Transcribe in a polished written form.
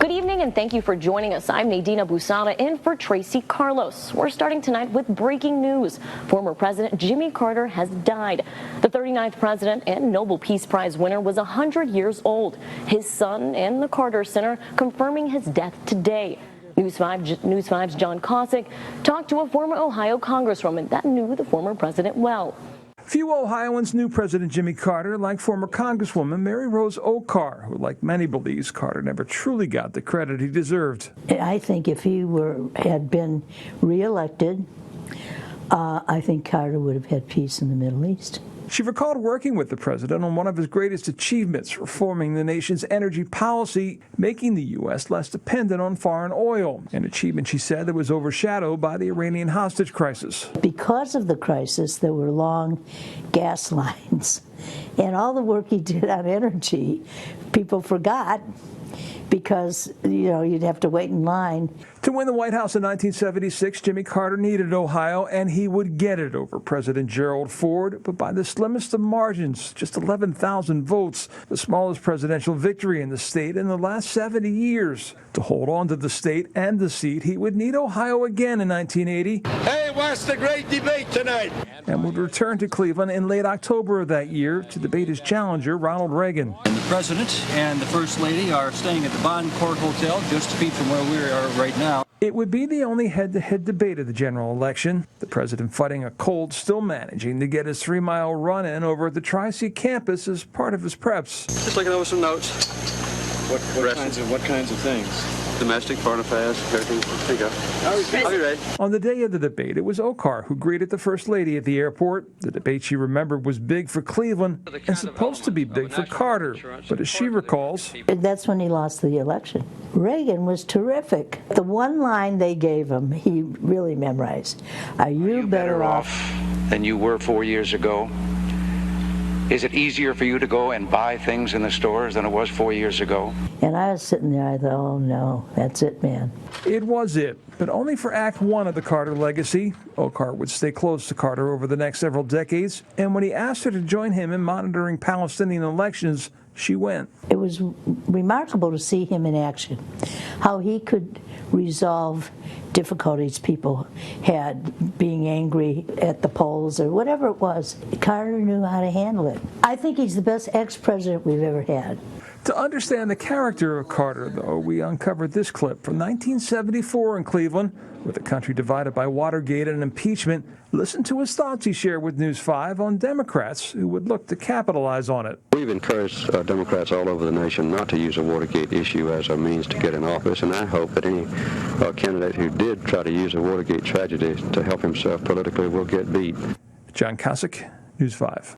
Good evening and thank you for joining us. I'm Nadina Busada in for Tracy Carlos. We're starting tonight with breaking news. Former President Jimmy Carter has died. The 39th president and Nobel Peace Prize winner was 100 years old. His son and the Carter Center confirming his death today. News 5's John Cossack talked to a former Ohio Congresswoman that knew the former president well. Few Ohioans knew President Jimmy Carter like former Congresswoman Mary Rose Oakar, who, like many, believes Carter never truly got the credit he deserved. I think if he had been reelected, I think Carter would have had peace in the Middle East. She recalled working with the president on one of his greatest achievements, reforming the nation's energy policy, making the U.S. less dependent on foreign oil, an achievement she said that was overshadowed by the Iranian hostage crisis. Because of the crisis, there were long gas lines, and all the work he did on energy, people forgot because, you'd have to wait in line. To win the White House in 1976, Jimmy Carter needed Ohio, and he would get it over President Gerald Ford, but by the slimmest of margins, just 11,000 votes, the smallest presidential victory in the state in the last 70 years. To hold on to the state and the seat, he would need Ohio again in 1980. Hey, what's the great debate tonight? And would return to Cleveland in late October of that year to debate his challenger, Ronald Reagan. And the president and the first lady are staying at the Bond Court Hotel just 2 feet from where we are right now. It would be the only head-to-head debate of the general election. The president fighting a cold, still managing to get his 3-mile run-in over at the Tri-C campus as part of his preps. Just looking over some notes. What kinds of things? Domestic, foreign affairs, everything. There you go. I'll be ready. On the day of the debate, it was Oakar who greeted the First Lady at the airport. The debate, she remembered, was big for Cleveland and supposed to be big for Carter. But as she recalls, that's when he lost the election. Reagan was terrific. The one line they gave him, he really memorized. Are you better off than you were 4 years ago? Is it easier for you to go and buy things in the stores than it was 4 years ago? And I was sitting there, I thought, oh no, that's it, man. It was it, but only for Act One of the Carter legacy. Oakar would stay close to Carter over the next several decades, and when he asked her to join him in monitoring Palestinian elections, she went. It was remarkable to see him in action, how he could resolve difficulties people had, being angry at the polls or whatever it was. Carter knew how to handle it. I think he's the best ex-president we've ever had. To understand the character of Carter, though, we uncovered this clip from 1974 in Cleveland, with the country divided by Watergate and impeachment. Listen to his thoughts he shared with News 5 on Democrats who would look to capitalize on it. We've encouraged Democrats all over the nation not to use a Watergate issue as a means to get in office, and I hope that any candidate who did try to use a Watergate tragedy to help himself politically will get beat. John Cossack, News 5.